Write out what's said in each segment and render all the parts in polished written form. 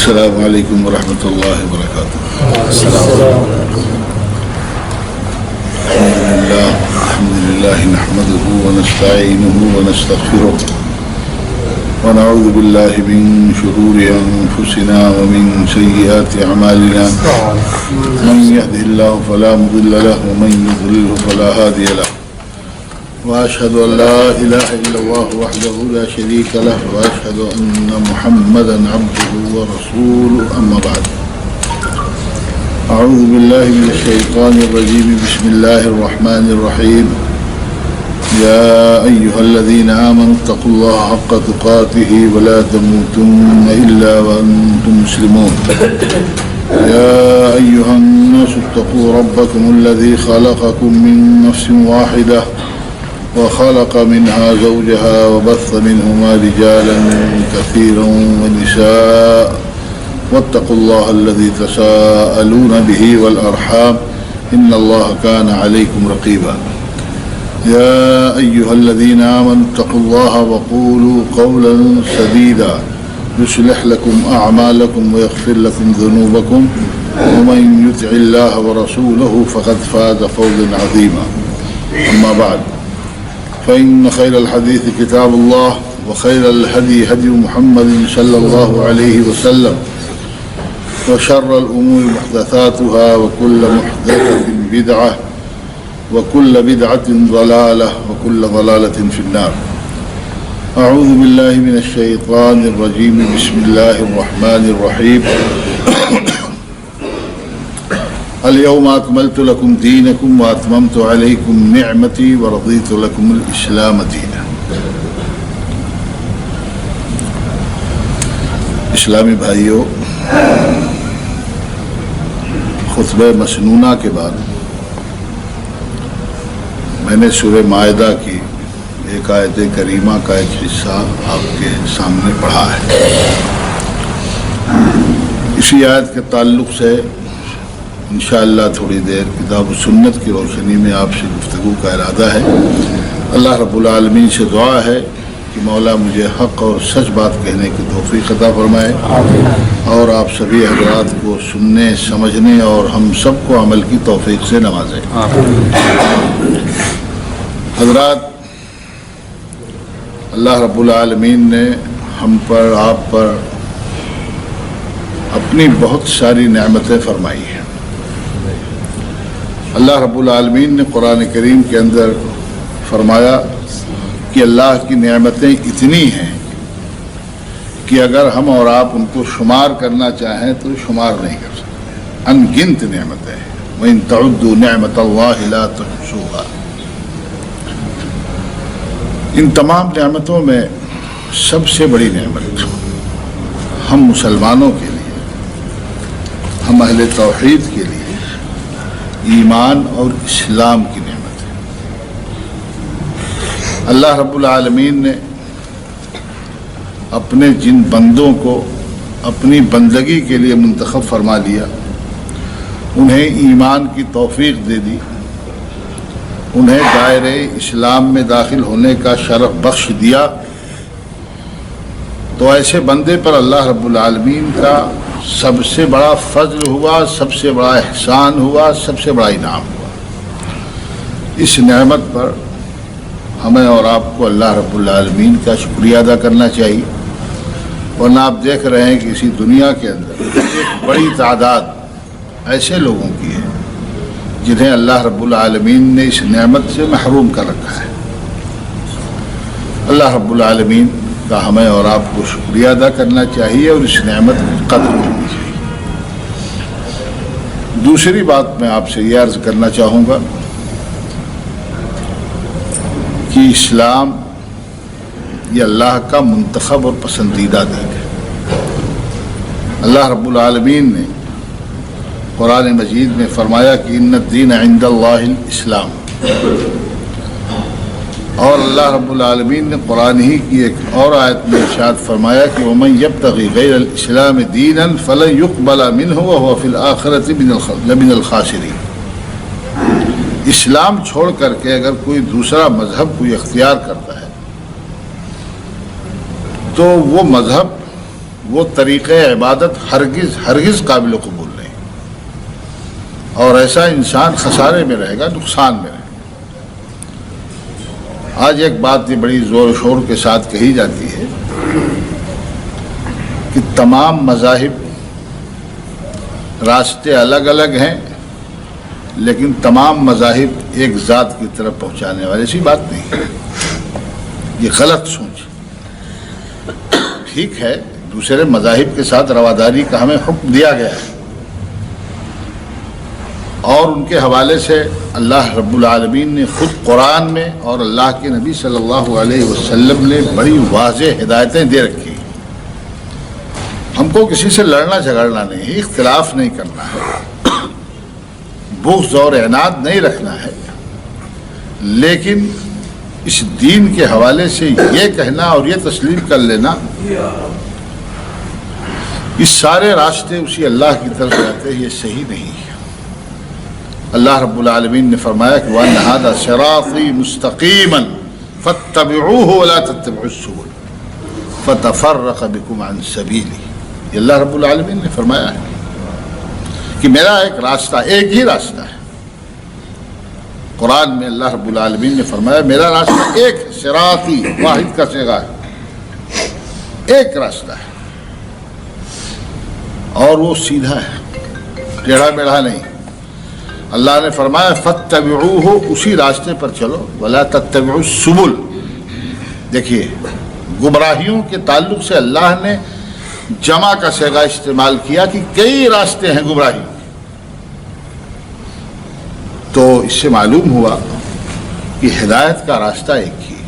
السلام علیکم ورحمۃ اللہ وبرکاتہ۔ الحمد للہ نحمده ونستعینه ونستغفره ونعوذ باللہ من شرور انفسنا ومن سیئات اعمالنا، من يهده الله فلا مضل له ومن يضلل فلا هادي له، وأشهد أن لا إله إلا الله وحده لا شريك له، وأشهد أن محمدا عبده ورسوله، أما بعد. أعوذ بالله من الشيطان الرجيم، بسم الله الرحمن الرحيم. يا أيها الذين آمنوا اتقوا الله حق تقاته ولا تموتن إلا وأنتم مسلمون. يا أيها الناس اتقوا ربكم الذي خلقكم من نفس واحدة وخلق منها زوجها وبث منهما رجالا كثيرا ونساء، واتقوا الله الذي تساءلون به والأرحام إن الله كان عليكم رقيبا. يا أيها الذين آمنوا اتقوا الله وقولوا قولا سديدا يصلح لكم أعمالكم ويغفر لكم ذنوبكم، ومن يطع الله ورسوله فقد فاز فوزا عظيما. أما بعد، فإن خير الحديث كتاب الله، وخير الهدي هدي محمد صلى الله عليه وسلم، وشر الأمور محدثاتها، وكل محدثة بدعة، وكل بدعة ضلالة، وكل ضلالة في النار. أعوذ بالله من الشيطان الرجيم، بسم الله الرحمن الرحيم. اليوم أكملت لكم دينكم وأتممت عليكم نعمتي ورضيت لكم الإسلام دينا. اسلامی بھائیو، خطبہ مسنونہ کے بعد میں نے سورہ مائدہ کی ایک آیت کریمہ کا ایک حصہ آپ کے سامنے پڑھا ہے. اسی آیت کے تعلق سے انشاءاللہ تھوڑی دیر کتاب و سنت کی روشنی میں آپ سے گفتگو کا ارادہ ہے. اللہ رب العالمین سے دعا ہے کہ مولا مجھے حق اور سچ بات کہنے کی توفیق عطا فرمائے، اور آپ سبھی حضرات کو سننے، سمجھنے اور ہم سب کو عمل کی توفیق سے نوازے. حضرات، اللہ رب العالمین نے ہم پر، آپ پر اپنی بہت ساری نعمتیں فرمائی ہیں. اللہ رب العالمین نے قرآن کریم کے اندر فرمایا کہ اللہ کی نعمتیں اتنی ہیں کہ اگر ہم اور آپ ان کو شمار کرنا چاہیں تو شمار نہیں کر سکتے. ان گنت نعمتیں ہیں. وَإِن تَعُدُّوا نِعْمَةَ اللَّهِ لَا تُحْصُوهَا. ان تمام نعمتوں میں سب سے بڑی نعمت ہم مسلمانوں کے لیے، ہم اہل توحید کے لیے ایمان اور اسلام کی نعمت ہے. اللہ رب العالمین نے اپنے جن بندوں کو اپنی بندگی کے لیے منتخب فرما لیا، انہیں ایمان کی توفیق دے دی، انہیں دائرے اسلام میں داخل ہونے کا شرف بخش دیا، تو ایسے بندے پر اللہ رب العالمین کا سب سے بڑا فضل ہوا، سب سے بڑا احسان ہوا، سب سے بڑا انعام ہوا. اس نعمت پر ہمیں اور آپ کو اللہ رب العالمین کا شکریہ ادا کرنا چاہیے. ورنہ آپ دیکھ رہے ہیں کہ اسی دنیا کے اندر ایک بڑی تعداد ایسے لوگوں کی ہے جنہیں اللہ رب العالمین نے اس نعمت سے محروم کر رکھا ہے. اللہ رب العالمین کا ہمیں اور آپ کو شکریہ ادا کرنا چاہیے اور اس نعمت کی قدر کرنی چاہیے. دوسری بات میں آپ سے یہ عرض کرنا چاہوں گا کہ اسلام یہ اللہ کا منتخب اور پسندیدہ دین ہے. اللہ رب العالمین نے قرآن مجید میں فرمایا کہ ان الدین عند اللہ الاسلام، اور اللہ رب العالمین نے قرآن ہی کی ایک اور آیت میں ارشاد فرمایا کہ وَمَن يَبْتَغِ غَيْرَ الْإِسْلَامِ دِينًا فَلَن يُقْبَلَ مِنْهُ وَهُوَ فِي الْآخِرَةِ لَمِنَ الْخَاسِرِينَ. اسلام چھوڑ کر کے اگر کوئی دوسرا مذہب کوئی اختیار کرتا ہے تو وہ مذہب وہ طریقۂ عبادت ہرگز قابل قبول نہیں، اور ایسا انسان خسارے میں رہے گا، نقصان میں رہے گا۔ آج ایک بات یہ بڑی زور و شور کے ساتھ کہی جاتی ہے کہ تمام مذاہب راستے الگ الگ ہیں، لیکن تمام مذاہب ایک ذات کی طرف پہنچانے والے، ایسی بات نہیں ہے، یہ غلط سوچ۔ ٹھیک ہے، دوسرے مذاہب کے ساتھ رواداری کا ہمیں حکم دیا گیا ہے، اور ان کے حوالے سے اللہ رب العالمین نے خود قرآن میں اور اللہ کے نبی صلی اللہ علیہ وسلم نے بڑی واضح ہدایتیں دے رکھی ہیں۔ ہم کو کسی سے لڑنا جھگڑنا نہیں ہے، اختلاف نہیں کرنا ہے، بغض اور عناد نہیں رکھنا ہے، لیکن اس دین کے حوالے سے یہ کہنا اور یہ تسلیم کر لینا اس سارے راستے اسی اللہ کی طرف جاتے ہیں، یہ صحیح نہیں ہے۔ اللہ رب العالمین نے فرمایا کہ وَأَنَّ هَذَا صِرَاطِي مُسْتَقِيمًا فَاتَّبِعُوهُ وَلَا تَتَّبِعُوا السُّبُلَ فَتَفَرَّقَ بِكُمْ عَنْ سَبِيلِهِ، یہ اللہ رب العالمین نے فرمایا ہے کہ میرا ایک راستہ، ایک ہی راستہ ہے۔ قرآن میں اللہ رب العالمین نے فرمایا میرا راستہ ایک ہے، صراطی، واحد کا صیغہ ہے، ایک راستہ ہے، اور وہ سیدھا ہے، ٹیڑھا میڑھا نہیں۔ اللہ نے فرمایا فَاتَّبِعُوهُ، اسی راستے پر چلو، وَلَا تَتَّبِعُوا السُّبُلَ۔ دیکھیے، گمراہیوں کے تعلق سے اللہ نے جمع کا صیغہ استعمال کیا کہ کئی راستے ہیں گمراہی، تو اس سے معلوم ہوا کہ ہدایت کا راستہ ایک ہی۔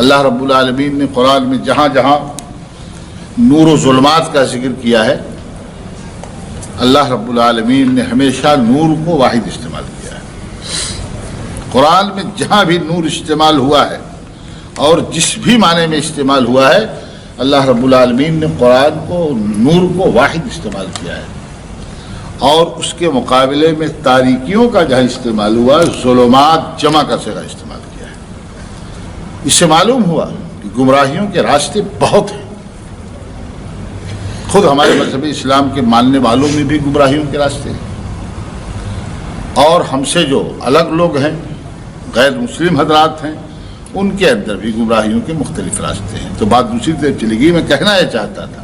اللہ رب العالمین نے قرآن میں جہاں جہاں نور و ظلمات کا ذکر کیا ہے، اللہ رب العالمین نے ہمیشہ نور کو واحد استعمال کیا ہے۔ قرآن میں جہاں بھی نور استعمال ہوا ہے اور جس بھی معنی میں استعمال ہوا ہے، اللہ رب العالمین نے قرآن کو، نور کو واحد استعمال کیا ہے، اور اس کے مقابلے میں تاریکیوں کا جہاں استعمال ہوا، ظلمات جمع کا صیغہ استعمال کیا ہے۔ اس سے معلوم ہوا کہ گمراہیوں کے راستے بہت ہیں۔ خود ہمارے مذہب اسلام کے ماننے والوں میں بھی گمراہیوں کے راستے ہیں، اور ہم سے جو الگ لوگ ہیں، غیر مسلم حضرات ہیں، ان کے اندر بھی گمراہیوں کے مختلف راستے ہیں۔ تو بات دوسری طرف چلے گی، میں کہنا یہ چاہتا تھا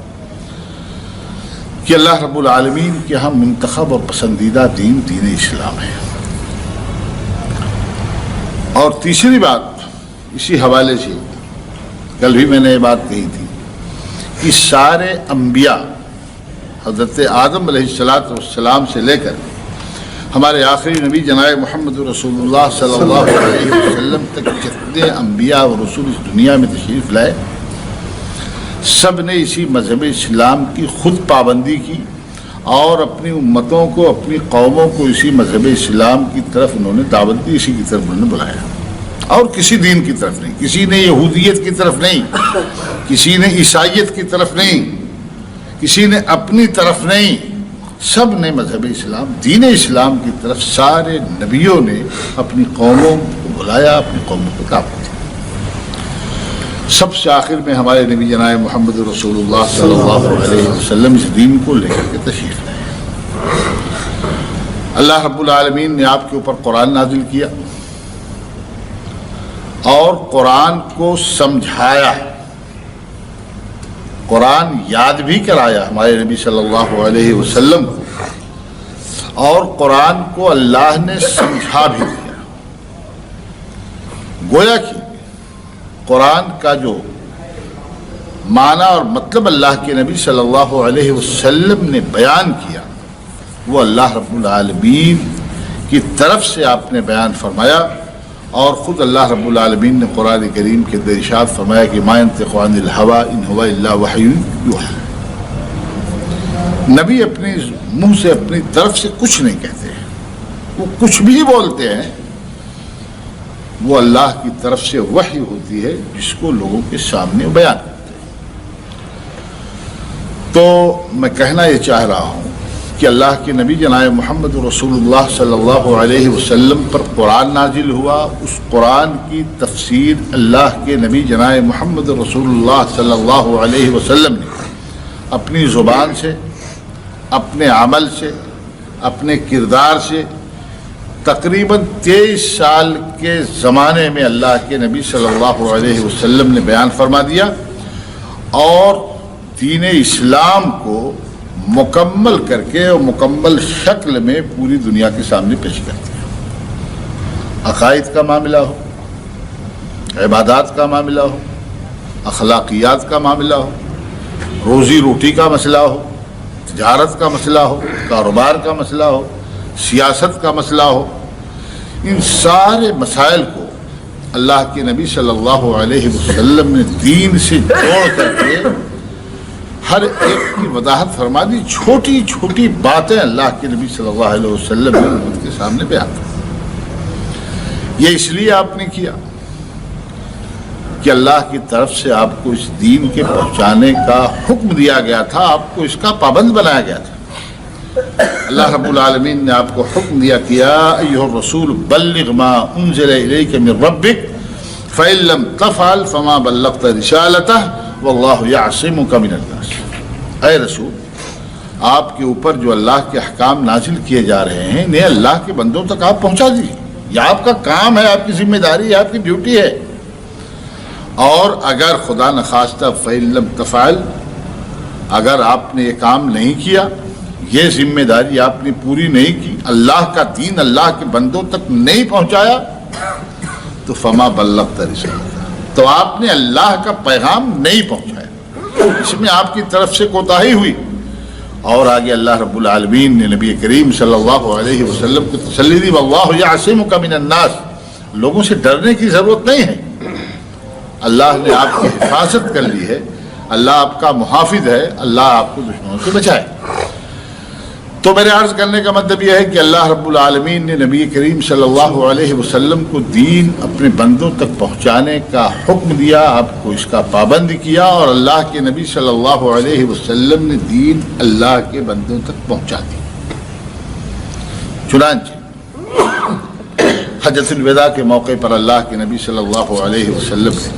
کہ اللہ رب العالمین کے ہم منتخب اور پسندیدہ دین دین اسلام ہے۔ اور تیسری بات اسی حوالے سے، کل بھی میں نے یہ بات کہی تھی کہ سارے انبیاء حضرت آدم علیہ السلام سے لے کر ہمارے آخری نبی جناب محمد رسول اللہ صلی اللہ علیہ وسلم تک جتنے انبیاء اور رسول اس دنیا میں تشریف لائے، سب نے اسی مذہب اسلام کی خود پابندی کی، اور اپنی امتوں کو، اپنی قوموں کو اسی مذہب اسلام کی طرف انہوں نے دعوت دی، اسی کی طرف انہوں نے بلایا، اور کسی دین کی طرف نہیں، کسی نے یہودیت کی طرف نہیں، کسی نے عیسائیت کی طرف نہیں، کسی نے اپنی طرف نہیں، سب نے مذہب اسلام، دین اسلام کی طرف سارے نبیوں نے اپنی قوموں کو بلایا، اپنی قوموں کو دعوت دی۔ سب سے آخر میں ہمارے نبی جناب محمد رسول اللہ صلی اللہ علیہ وسلم اس دین کو لے کر کے تشریف لائے۔ اللہ رب العالمین نے آپ کے اوپر قرآن نازل کیا، اور قرآن کو سمجھایا، قرآن یاد بھی کرایا ہمارے نبی صلی اللہ علیہ وسلم کو، اور قرآن کو اللہ نے سمجھا بھی دیا۔ گویا کہ قرآن کا جو معنی اور مطلب اللہ کے نبی صلی اللہ علیہ وسلم نے بیان کیا، وہ اللہ رب العالمین کی طرف سے آپ نے بیان فرمایا، اور خود اللہ رب العالمین نے قرآن کریم کے اندر ارشاد فرمایا کہ ما ينطق عن الهوى ان هو الا وحی یوحی۔ نبی اپنے منہ سے اپنی طرف سے کچھ نہیں کہتے ہیں، وہ کچھ بھی بولتے ہیں وہ اللہ کی طرف سے وحی ہوتی ہے، جس کو لوگوں کے سامنے بیان کرتے ہیں۔ تو میں کہنا یہ چاہ رہا ہوں کہ اللہ کے نبی جناب محمد رسول اللہ صلی اللہ علیہ وسلم پر قرآن نازل ہوا، اس قرآن کی تفسیر اللہ کے نبی جناب محمد رسول اللہ صلی اللہ علیہ وسلم نے اپنی زبان سے، اپنے عمل سے، اپنے کردار سے تقریباً 23 سال کے زمانے میں اللہ کے نبی صلی اللہ علیہ وسلم نے بیان فرما دیا اور دین اسلام کو مکمل کر کے اور مکمل شکل میں پوری دنیا کے سامنے پیش کر دیا۔ عقائد کا معاملہ ہو، عبادات کا معاملہ ہو، اخلاقیات کا معاملہ ہو، روزی روٹی کا مسئلہ ہو، تجارت کا مسئلہ ہو، کاروبار کا مسئلہ ہو، سیاست کا مسئلہ ہو، ان سارے مسائل کو اللہ کے نبی صلی اللہ علیہ وسلم نے دین سے جوڑ کر کے ہر ایک کی وضاحت فرما دی۔ چھوٹی چھوٹی باتیں اللہ کے نبی صلی اللہ علیہ وسلم نے امت کے سامنے بیان کی۔ یہ اس لیے آپ نے کیا کہ اللہ کی طرف سے آپ کو اس دین کے پہنچانے کا حکم دیا گیا تھا، آپ کو اس کا پابند بنایا گیا تھا۔ اللہ رب العالمین نے آپ کو حکم دیا کہ یا ایھا الرسول بلغ ما انزل الیک من ربک فإن لم تفعل فما بلغت رسالتہ واللہ یعصمک من الناس۔ اے رسول، آپ کے اوپر جو اللہ کے احکام نازل کیے جا رہے ہیں انہیں اللہ کے بندوں تک آپ پہنچا دیجیے۔ یہ آپ کا کام ہے، آپ کی ذمہ داری ہے، آپ کی ڈیوٹی ہے۔ اور اگر خدا نخواستہ فإن لم تفعل، اگر آپ نے یہ کام نہیں کیا، یہ ذمہ داری آپ نے پوری نہیں کی، اللہ کا دین اللہ کے بندوں تک نہیں پہنچایا، تو فما بلغت رسالتہ، تو آپ نے اللہ کا پیغام نہیں پہنچایا، اس میں آپ کی طرف سے کوتاہی ہوئی۔ اور آگے اللہ رب العالمین نے نبی کریم صلی اللہ علیہ وسلم کو تسلی دی واللہ یعصمک من الناس، لوگوں سے ڈرنے کی ضرورت نہیں ہے، اللہ نے آپ کی حفاظت کر لی ہے، اللہ آپ کا محافظ ہے، اللہ آپ کو دشمنوں سے بچائے۔ تو میرے عرض کرنے کا مطلب یہ ہے کہ اللہ رب العالمین نے نبی کریم صلی اللہ علیہ وسلم کو دین اپنے بندوں تک پہنچانے کا حکم دیا، آپ کو اس کا پابند کیا، اور اللہ کے نبی صلی اللہ علیہ وسلم نے دین اللہ کے بندوں تک پہنچا دیا۔ چنانچہ حجۃ الوداع کے موقع پر اللہ کے نبی صلی اللہ علیہ وسلم نے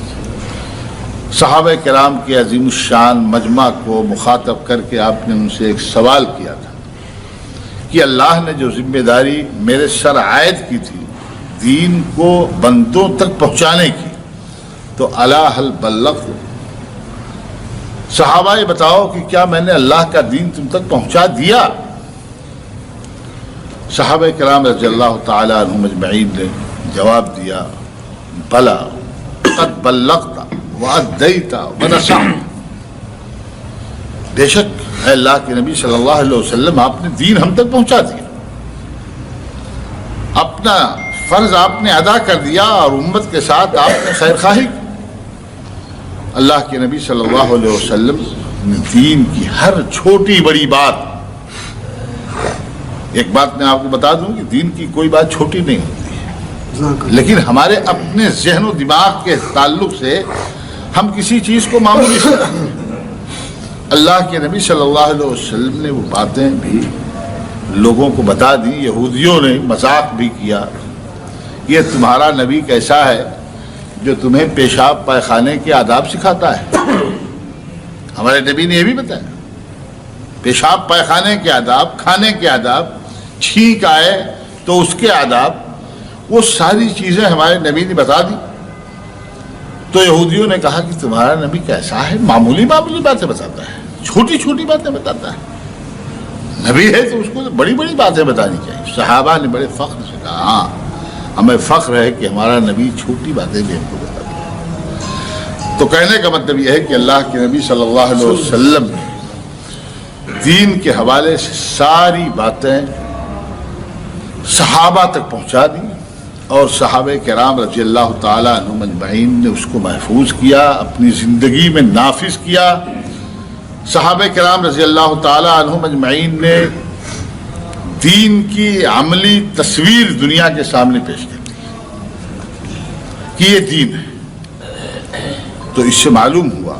صحابہ کرام کے عظیم الشان مجمع کو مخاطب کر کے آپ نے ان سے ایک سوال کیا تھا کہ اللہ نے جو ذمہ داری میرے سر عائد کی تھی دین کو بندوں تک پہنچانے کی، تو الا هل بلغت، صحابہ یہ بتاؤ کہ کیا میں نے اللہ کا دین تم تک پہنچا دیا؟ صحابہ کرام رضی اللہ تعالی عنہم اجمعین نے جواب دیا بلا قد بلغت وأديت ونصحت، بے شک اے اللہ کے نبی صلی اللہ علیہ وسلم آپ نے دین ہم تک پہنچا دیا، اپنا فرض آپ نے ادا کر دیا اور امت کے ساتھ آپ نے خیر خواہی کی۔ اللہ کے نبی صلی اللہ علیہ وسلم نے دین کی ہر چھوٹی بڑی بات، ایک بات میں آپ کو بتا دوں کہ دین کی کوئی بات چھوٹی نہیں ہوتی ہے، لیکن ہمارے اپنے ذہن و دماغ کے تعلق سے ہم کسی چیز کو معمولی سمجھتے ہیں۔ اللہ کے نبی صلی اللہ علیہ وسلم نے وہ باتیں بھی لوگوں کو بتا دیں۔ یہودیوں نے مذاق بھی کیا، یہ تمہارا نبی کیسا ہے جو تمہیں پیشاب پائخانے کے آداب سکھاتا ہے؟ ہمارے نبی نے یہ بھی بتایا، پیشاب پائخانے کے آداب، کھانے کے آداب، چھینک آئے تو اس کے آداب، وہ ساری چیزیں ہمارے نبی نے بتا دی۔ تو یہودیوں نے کہا کہ تمہارا نبی کیسا ہے، معمولی معمولی باتیں بتاتا ہے، چھوٹی چھوٹی باتیں بتاتا ہے، نبی ہے تو اس کو بڑی بڑی باتیں بتانی چاہیے۔ صحابہ نے بڑے فخر سے کہا ہاں ہمیں فخر ہے کہ ہمارا نبی چھوٹی باتیں بھی ہم کو بتاتا ہے۔ تو کہنے کا مطلب یہ ہے کہ اللہ کے نبی صلی اللہ علیہ وسلم نے دین کے حوالے سے ساری باتیں صحابہ تک پہنچا دی، اور صحابہ کرام رضی اللہ تعالیٰ عنہم اجمعین نے اس کو محفوظ کیا، اپنی زندگی میں نافذ کیا۔ صحابہ کرام رضی اللہ تعالیٰ عنہم اجمعین نے دین کی عملی تصویر دنیا کے سامنے پیش کر دی کہ یہ دین ہے۔ تو اس سے معلوم ہوا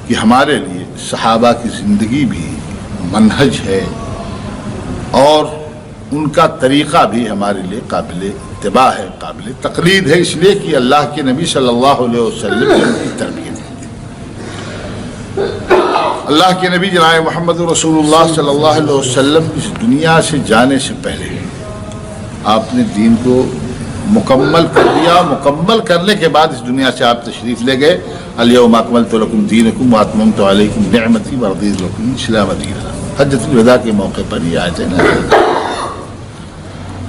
کہ ہمارے لیے صحابہ کی زندگی بھی منہج ہے، اور ان کا طریقہ بھی ہمارے لیے قابل اتباع ہے، قابل تقلید ہے، اس لیے کہ اللہ کے نبی صلی اللہ علیہ وسلم نے ان کی تربیت کی۔ اللہ کے نبی جناب محمد رسول اللہ صلی اللہ علیہ وسلم اس دنیا سے جانے سے پہلے آپ نے دین کو مکمل کر دیا. مکمل کرنے کے بعد اس دنیا سے آپ تشریف لے گئے. الیوم اکملت لکم دینکم واتممت علیکم نعمتی ورضیت لکم الاسلام دینا. حجۃ الوداع کے موقع پر یہ آیتیں نازل.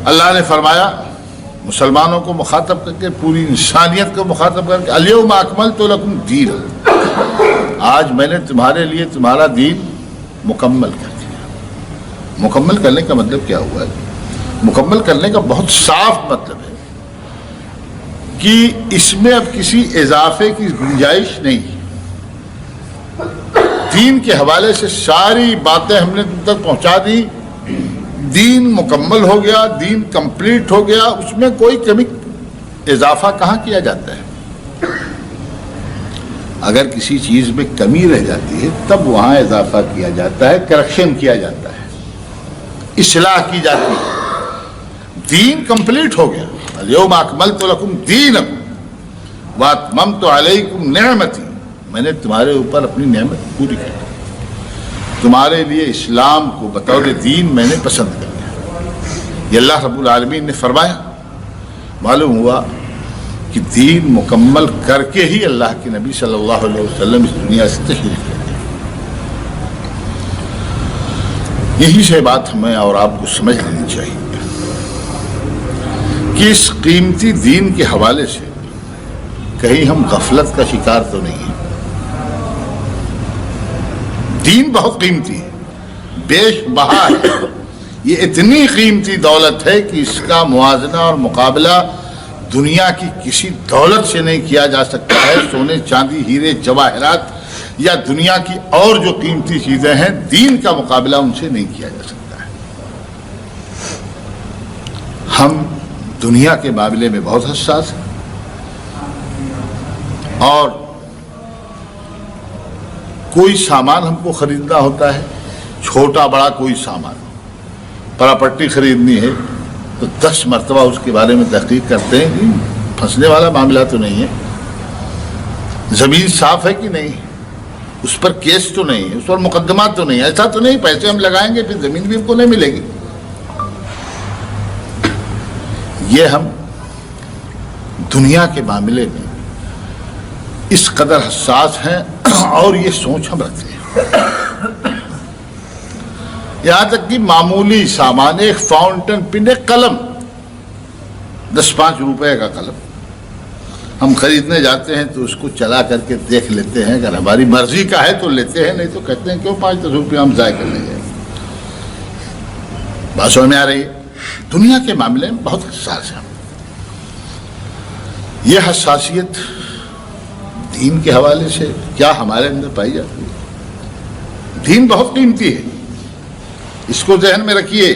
اللہ نے فرمایا مسلمانوں کو مخاطب کر کے, پوری انسانیت کو مخاطب کر کے, الیوم اکملت لکم دینکم, آج میں نے تمہارے لیے تمہارا دین مکمل کر دیا. مکمل کرنے کا مطلب کیا ہوا ہے؟ مکمل کرنے کا بہت صاف مطلب ہے کہ اس میں اب کسی اضافے کی گنجائش نہیں. دین کے حوالے سے ساری باتیں ہم نے تم تک پہنچا دی. دین مکمل ہو گیا, دین کمپلیٹ ہو گیا, اس میں کوئی کمی اضافہ کہاں کیا جاتا ہے؟ اگر کسی چیز میں کمی رہ جاتی ہے تب وہاں اضافہ کیا جاتا ہے, کریکشن کیا جاتا ہے, اصلاح کی جاتی ہے. دین کمپلیٹ ہو گیا. الیوم اکملت لکم دینکم واتممت علیکم نعمتی, میں نے تمہارے اوپر اپنی نعمت پوری کر دی. تمہارے لیے اسلام کو بطور دین میں نے پسند کر دیا. یہ اللہ رب العالمین نے فرمایا. معلوم ہوا کہ دین مکمل کر کے ہی اللہ کے نبی صلی اللہ علیہ وسلم اس دنیا سے تشریف لے گئے. یہی سے بات ہمیں اور آپ کو سمجھ لینی چاہیے کہ اس قیمتی دین کے حوالے سے کہیں ہم غفلت کا شکار تو نہیں ہیں. دین بہت قیمتی ہے, بیش بہا ہے. یہ اتنی قیمتی دولت ہے کہ اس کا موازنہ اور مقابلہ دنیا کی کسی دولت سے نہیں کیا جا سکتا ہے. سونے چاندی ہیرے جواہرات یا دنیا کی اور جو قیمتی چیزیں ہیں, دین کا مقابلہ ان سے نہیں کیا جا سکتا ہے. ہم دنیا کے معاملے میں بہت حساس ہیں, اور کوئی سامان ہم کو خریدنا ہوتا ہے, چھوٹا بڑا کوئی سامان, پراپرٹی خریدنی ہے تو 10 مرتبہ اس کے بارے میں تحقیق کرتے ہیں کہ پھنسنے والا معاملہ تو نہیں ہے, زمین صاف ہے کہ نہیں, اس پر کیس تو نہیں ہے, اس پر مقدمات تو نہیں, ایسا تو نہیں پیسے ہم لگائیں گے پھر زمین بھی ہم کو نہیں ملے گی. یہ ہم دنیا کے معاملے میں اس قدر حساس ہیں اور یہ سوچ ہم رکھتے ہیں. یہاں تک کہ معمولی سامان, ایک فاؤنٹن پن, ایک قلم, 10-5 روپے کا قلم ہم خریدنے جاتے ہیں تو اس کو چلا کر کے دیکھ لیتے ہیں. اگر ہماری مرضی کا ہے تو لیتے ہیں, نہیں تو کہتے ہیں کیوں 5-10 روپے ہم ضائع کر لیں گے. بات سمجھ میں آ رہی ہے؟ دنیا کے معاملے میں بہت حساس ہے. یہ حساسیت دین کے حوالے سے کیا ہمارے اندر پائی جاتی ہے؟ دین بہت قیمتی ہے, اس کو ذہن میں رکھیے.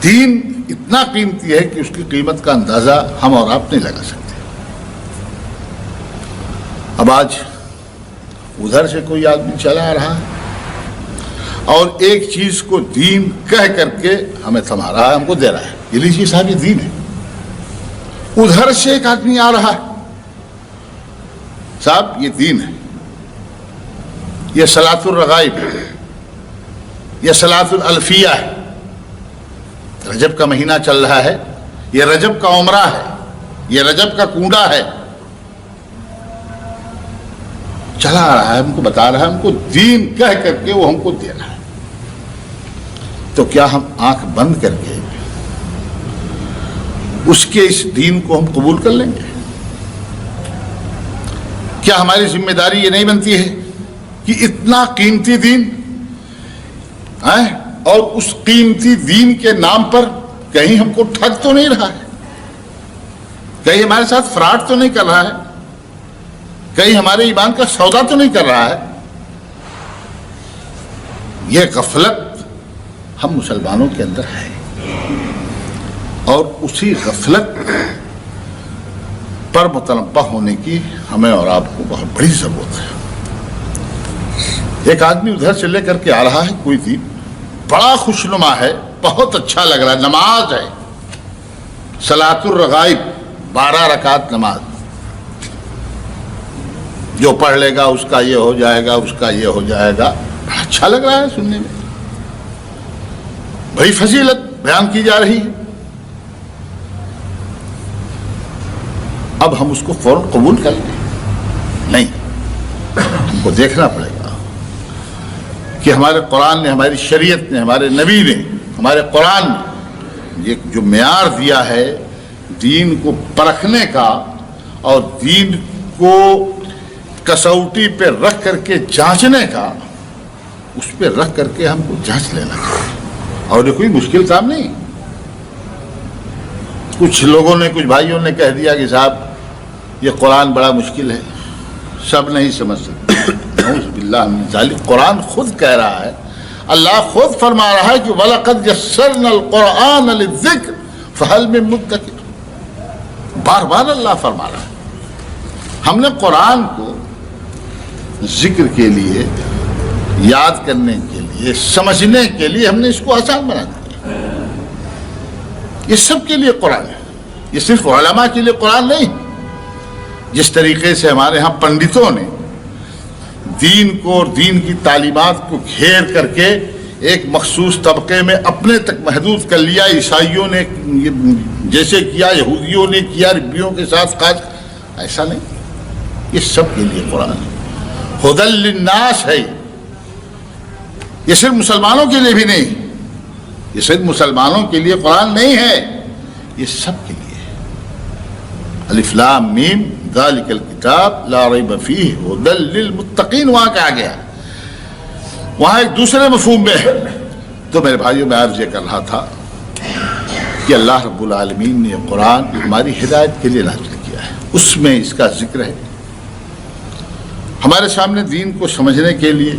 دین اتنا قیمتی ہے کہ اس کی قیمت کا اندازہ ہم اور آپ نہیں لگا سکتے. اب آج ادھر سے کوئی آدمی چلا آ رہا ہے اور ایک چیز کو دین کہہ کر کے ہمیں تھما رہا ہے, ہم کو دے رہا ہے, یہ لیجیے صاحب یہ دین ہے. ادھر سے ایک آدمی آ رہا ہے, صاحب یہ دین ہے, یہ صلاۃ الرغائب ہے, یہ صلاۃ الالفیہ ہے, رجب کا مہینہ چل رہا ہے, یہ رجب کا عمرہ ہے, یہ رجب کا کنڈا ہے, چلا آ رہا ہے, ہم کو بتا رہا ہے, ہم کو دین کہہ کر کے وہ ہم کو دے رہا ہے. تو کیا ہم آنکھ بند کر کے اس کے اس دین کو ہم قبول کر لیں گے؟ کیا ہماری ذمہ داری یہ نہیں بنتی ہے کہ اتنا قیمتی دین اور اس قیمتی دین کے نام پر کہیں ہم کو ٹھگ تو نہیں رہا ہے, کہیں ہمارے ساتھ فراڈ تو نہیں کر رہا ہے, کہیں ہمارے ایمان کا سودا تو نہیں کر رہا ہے؟ یہ غفلت ہم مسلمانوں کے اندر ہے, اور اسی غفلت پر متنبہ ہونے کی ہمیں اور آپ کو بہت بڑی ضرورت ہے. ایک آدمی ادھر سے لے کر کے آ رہا ہے کوئی دین, بڑا خوشنما ہے, بہت اچھا لگ رہا ہے, نماز ہے, صلاۃ الرغائب 12 رکعت نماز, جو پڑھ لے گا اس کا یہ ہو جائے گا، اس کا یہ ہو جائے گا. بڑا اچھا لگ رہا ہے سننے میں، بڑی فضیلت بیان کی جا رہی ہے. اب ہم اس کو فوراً قبول کر لیں؟ نہیں، ہم کو دیکھنا پڑے گا کہ ہمارے قرآن نے، ہماری شریعت نے، ہمارے نبی نے، ہمارے قرآن نے یہ جو معیار دیا ہے دین کو پرکھنے کا اور دین کو کسوٹی پہ رکھ کر کے جانچنے کا، اس پہ رکھ کر کے ہم کو جانچ لینا چاہیے. اور یہ کوئی مشکل کام نہیں. کچھ لوگوں نے، کچھ بھائیوں نے کہہ دیا کہ صاحب یہ قرآن بڑا مشکل ہے، سب نہیں سمجھ سکتے. نعوذ باللہ من ذالک. قرآن خود کہہ رہا ہے، اللہ خود فرما رہا ہے کہ وَلَقَدْ يَسَّرْنَا الْقُرْآنَ لِلذِّكْرِ فَهَلْ مِن مُدَّكِرٍ. بار بار اللہ فرما رہا ہے ہم نے قرآن کو ذکر کے لیے، یاد کرنے کے لیے، سمجھنے کے لیے ہم نے اس کو آسان بنا دیا. یہ سب کے لیے قرآن ہے، یہ صرف علماء کے لیے قرآن نہیں. جس طریقے سے ہمارے ہاں پنڈتوں نے دین کو اور دین کی تعلیمات کو گھیر کر کے ایک مخصوص طبقے میں اپنے تک محدود کر لیا، عیسائیوں نے جیسے کیا، یہودیوں نے کیا، ربیوں کے ساتھ خاص، ایسا نہیں. یہ سب کے لیے قرآن ہے، ھدی للناس ہے. یہ صرف مسلمانوں کے لیے بھی نہیں، یہ صرف مسلمانوں کے لیے قرآن نہیں ہے، یہ سب کے لیے. الف لام میم ذالک الکتاب لا ریب فیہ ھدی للمتقین وہاں کہا گیا. وہاں ایک دوسرے مفہوم میں ہے. تو میرے بھائیوں میں عرض یہ کر رہا تھا کہ اللہ رب العالمین نے قرآن ہماری ہدایت کے لیے نازل کیا ہے، اس میں اس کا ذکر ہے. ہمارے سامنے دین کو سمجھنے کے لیے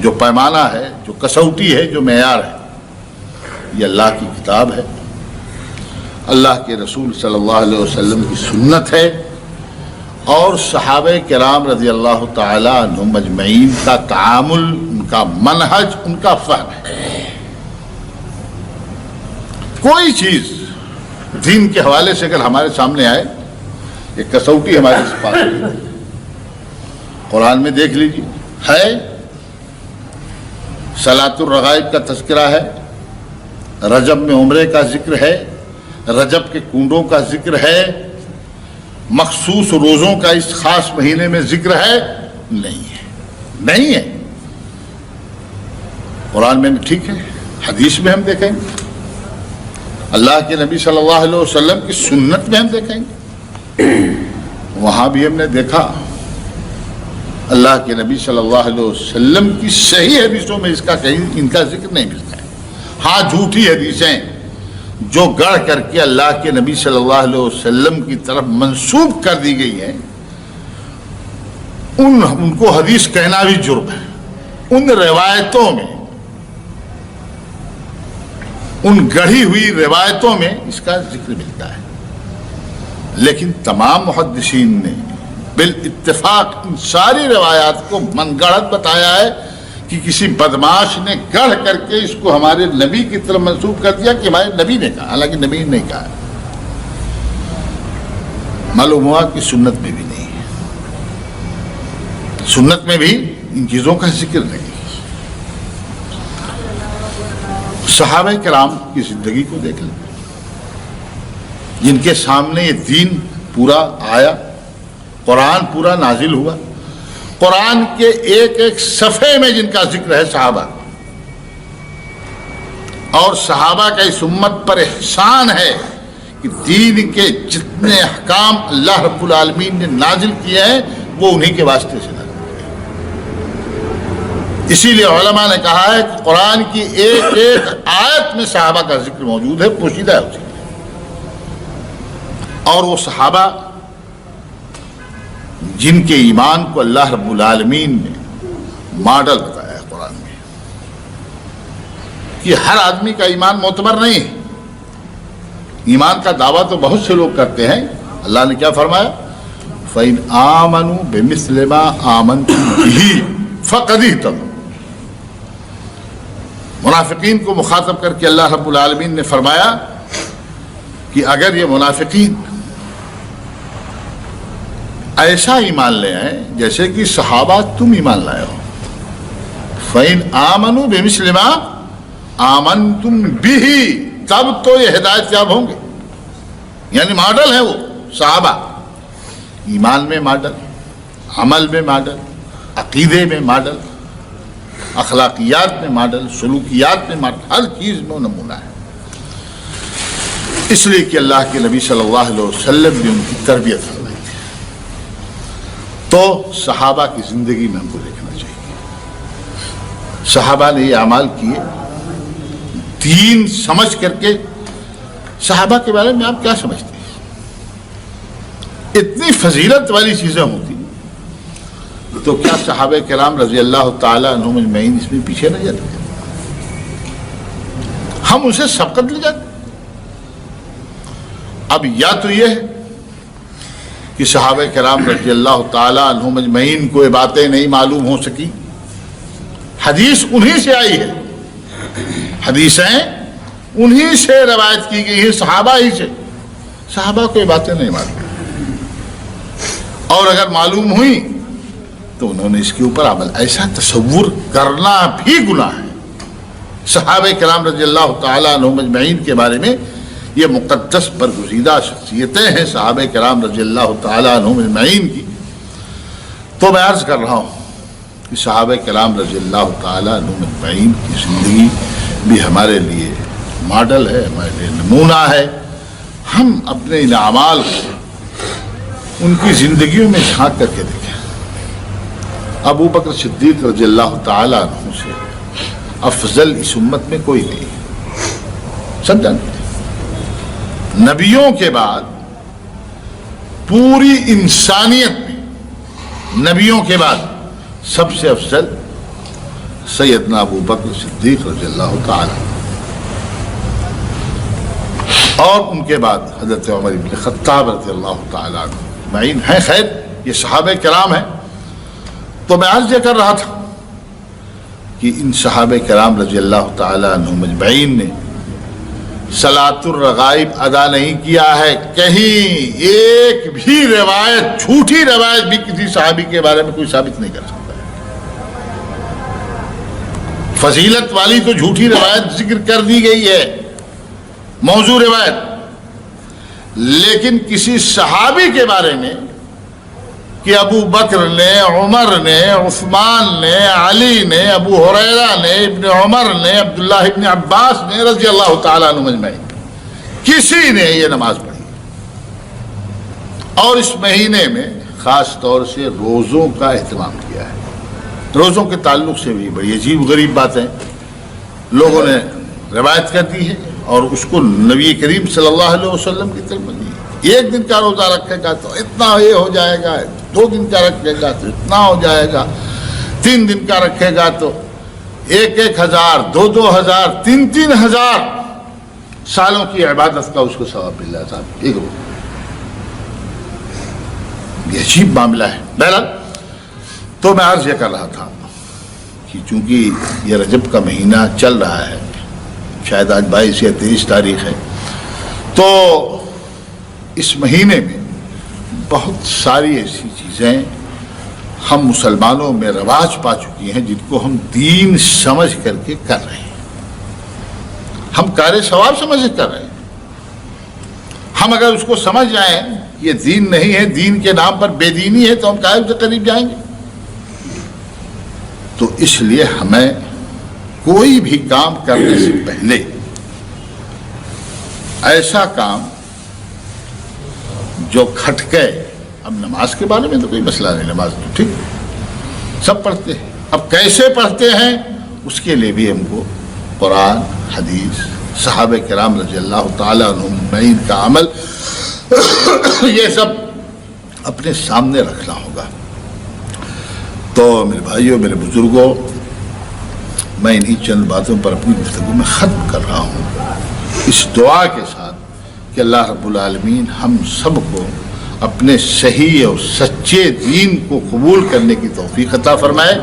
جو پیمانہ ہے، جو کسوٹی ہے، جو معیار ہے، یہ اللہ کی کتاب ہے، اللہ کے رسول صلی اللہ علیہ وسلم کی سنت ہے، اور صحابہ کرام رضی اللہ تعالی عنہم اجمعین کا تعامل، ان کا منہج، ان کا فہم ہے. کوئی چیز دین کے حوالے سے اگر ہمارے سامنے آئے، ایک کسوٹی ہمارے پاس ہے. قرآن میں دیکھ لیجیے، ہے صلاۃ الرغائب کا تذکرہ ہے، رجب میں عمرے کا ذکر ہے، رجب کے کنڈوں کا ذکر ہے، مخصوص روزوں کا اس خاص مہینے میں ذکر ہے؟ نہیں ہے، نہیں ہے. قرآن میں ٹھیک ہے، حدیث میں ہم دیکھیں گے، اللہ کے نبی صلی اللہ علیہ وسلم کی سنت میں ہم دیکھیں گے. وہاں بھی ہم نے دیکھا اللہ کے نبی صلی اللہ علیہ وسلم کی صحیح حدیثوں میں اس کا کہیں ان کا ذکر نہیں ملتا ہے. ہاں جھوٹی حدیثیں جو گڑھ کر کے اللہ کے نبی صلی اللہ علیہ وسلم کی طرف منسوب کر دی گئی ہیں، ان کو حدیث کہنا بھی جرم ہے. ان روایتوں میں، ان گڑھی ہوئی روایتوں میں اس کا ذکر ملتا ہے. لیکن تمام محدثین نے بالاتفاق ان ساری روایات کو من گڑھت بتایا ہے کہ کسی بدماش نے گڑھ کر کے اس کو ہمارے نبی کی طرف منسوب کر دیا کہ ہمارے نبی نے کہا، حالانکہ نبی نے نہیں کہا. معلوم ہوا کہ سنت میں بھی نہیں ہے، سنت میں بھی ان چیزوں کا ذکر نہیں. صحابہ کرام کی زندگی کو دیکھ لیں، جن کے سامنے یہ دین پورا آیا، قرآن پورا نازل ہوا، قرآن کے ایک ایک صفحے میں جن کا ذکر ہے صحابہ، اور صحابہ کا اس امت پر احسان ہے کہ دین کے جتنے احکام اللہ رب العالمین نے نازل کیے ہیں وہ انہی کے واسطے سے نازل کیے. اسی لیے علماء نے کہا ہے کہ قرآن کی ایک ایک آیت میں صحابہ کا ذکر موجود ہے، پوشیدہ ہے اسی لیے. اور وہ صحابہ جن کے ایمان کو اللہ رب العالمین نے ماڈل بتایا ہے قرآن میں، کہ ہر آدمی کا ایمان معتبر نہیں ہے. ایمان کا دعویٰ تو بہت سے لوگ کرتے ہیں. اللہ نے کیا فرمایا؟ فَإِنْ آمَنُوا بِمِثْلِ مَا آمَنْتُمْ بِهِ فَقَدْ اهْتَدَوْا. منافقین کو مخاطب کر کے اللہ رب العالمین نے فرمایا کہ اگر یہ منافقین ایسا ایمان لے آئے جیسے کہ صحابہ تم ایمان لائے ہو. فَإِنْ آمَنُوا بِمِثْلِ مَا آمَنْتُمْ بِهِ، تب تو یہ ہدایت یاب ہوں گے. یعنی ماڈل ہے وہ صحابہ، ایمان میں ماڈل، عمل میں ماڈل، عقیدے میں ماڈل، اخلاقیات میں ماڈل، سلوکیات میں ماڈل، ہر چیز میں نمونہ ہے. اس لیے کہ اللہ کے نبی صلی اللہ علیہ وسلم نے ان کی تربیت فرمائی تھی. تو صحابہ کی زندگی میں ہم کو دیکھنا چاہیے. صحابہ نے یہ اعمال کیے دین سمجھ کر کے. صحابہ کے بارے میں آپ کیا سمجھتے ہیں؟ اتنی فضیلت والی چیزیں ہوتی تو کیا صحابہ کرام رضی اللہ تعالیٰ عنہم اجمعین اس میں پیچھے نہ جاتے؟ ہم اسے سبقت لے جاتے. اب یا تو یہ ہے کہ صحابہ کرام رضی اللہ تعالیٰ عنہم اجمعین کو یہ باتیں نہیں معلوم ہو سکی، حدیث انہی سے آئی ہے، حدیثیں انہی سے روایت کی گئی ہیں، صحابہ ہی سے. صحابہ کو یہ باتیں نہیں معلوم، اور اگر معلوم ہوئی تو انہوں نے اس کے اوپر عمل. ایسا تصور کرنا بھی گناہ ہے. صحابہ کرام رضی اللہ تعالیٰ عنہم اجمعین کے بارے میں یہ مقدس برگزیدہ شخصیتیں ہیں صحابہ کرام رضی اللہ تعالیٰ عنہم اجمعین کی. تو میں عرض کر رہا ہوں کہ صحابہ کرام رضی اللہ تعالیٰ عنہم اجمعین کی زندگی بھی ہمارے لیے ماڈل ہے، ہمارے لیے نمونہ ہے. ہم اپنے ان اعمال کو ان کی زندگیوں میں جھانک کر کے دیکھیں. ابو بکر صدیق رضی اللہ تعالیٰ عنہ سے افضل اس امت میں کوئی نہیں. سب جانتے ہیں نبیوں کے بعد پوری انسانیت میں نبیوں کے بعد سب سے افضل سیدنا ابو بکر صدیق رضی اللہ تعالیٰ، اور ان کے بعد حضرت عمر بن خطاب رضی اللہ تعالیٰ اجمعین ہیں. خیر یہ صحابہ کرام ہیں. تو میں عرض یہ کر رہا تھا کہ ان صحابہ کرام رضی اللہ تعالیٰ عنہم اجمعین نے صلاۃ الرغائب ادا نہیں کیا ہے. کہیں ایک بھی روایت، جھوٹی روایت بھی کسی صحابی کے بارے میں کوئی ثابت نہیں کر سکتا. فضیلت والی تو جھوٹی روایت ذکر کر دی گئی ہے، موضوع روایت، لیکن کسی صحابی کے بارے میں کہ ابو بکر نے، عمر نے، عثمان نے، علی نے، ابو ہریرہ نے، ابن عمر نے، عبداللہ ابن عباس نے رضی اللہ تعالیٰ عنہم اجمعین، کسی نے یہ نماز پڑھی. اور اس مہینے میں خاص طور سے روزوں کا اہتمام کیا ہے. روزوں کے تعلق سے بھی بڑی عجیب غریب باتیں لوگوں نے روایت کر دی ہے، اور اس کو نبی کریم صلی اللہ علیہ وسلم کی طرف دی. ایک دن کا روزہ رکھے گا تو اتنا یہ ہو جائے گا، 2 دن کا رکھے گا تو اتنا ہو جائے گا، 3 دن کا رکھے گا تو 1,000 2,000 3,000 سالوں کی عبادت کا اس کو ثواب مل جاتا ہے. ایک روز یہ عجیب معاملہ ہے. بہرحال تو میں عرض یہ کر رہا تھا کہ چونکہ یہ رجب کا مہینہ چل رہا ہے، شاید آج 22 یا 23 تاریخ ہے، تو اس مہینے میں بہت ساری ایسی چیزیں ہم مسلمانوں میں رواج پا چکی ہیں جن کو ہم دین سمجھ کر کے کر رہے ہیں. ہم کار ثواب سمجھ کر رہے ہیں. ہم اگر اس کو سمجھ جائیں یہ دین نہیں ہے، دین کے نام پر بے دینی ہے، تو ہم کائر سے قریب جائیں گے. تو اس لیے ہمیں کوئی بھی کام کرنے سے پہلے ایسا کام جو کھٹکے. اب نماز کے بارے میں تو کوئی مسئلہ نہیں، نماز تو ٹھیک سب پڑھتے ہیں. اب کیسے پڑھتے ہیں اس کے لیے بھی ہم کو قرآن، حدیث، صحابہ کرام رضی اللہ تعالیٰ عنہم اجمعین کا عمل یہ سب اپنے سامنے رکھنا ہوگا. تو میرے بھائیوں، میرے بزرگوں، میں انہی چند باتوں پر اپنی گفتگو میں ختم کر رہا ہوں، اس دعا کے ساتھ کہ اللہ رب العالمین ہم سب کو اپنے صحیح اور سچے دین کو قبول کرنے کی توفیق عطا فرمائے،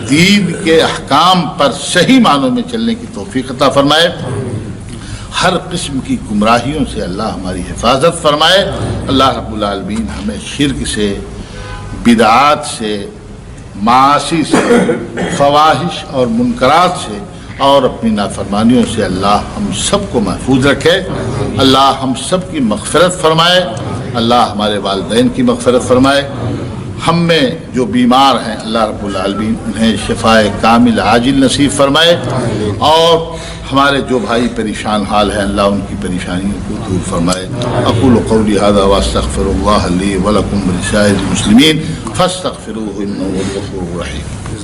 دین کے احکام پر صحیح معنوں میں چلنے کی توفیق عطا فرمائے، ہر قسم کی گمراہیوں سے اللہ ہماری حفاظت فرمائے۔ اللہ رب العالمین ہمیں شرک سے، بدعات سے، معاصی سے، فواحش اور منکرات سے اور اپنی نافرمانیوں سے اللہ ہم سب کو محفوظ رکھے۔ اللہ ہم سب کی مغفرت فرمائے، اللہ ہمارے والدین کی مغفرت فرمائے۔ ہم میں جو بیمار ہیں اللہ رب العالمین انہیں شفائے کامل عاجل نصیب فرمائے، اور ہمارے جو بھائی پریشان حال ہیں اللہ ان کی پریشانیوں کو دور فرمائے۔ اقول قولی ھذا واستغفر اللہ لی ولکم ولسائر المسلمین فاستغفروہ انہ هو الغفور الرحیم۔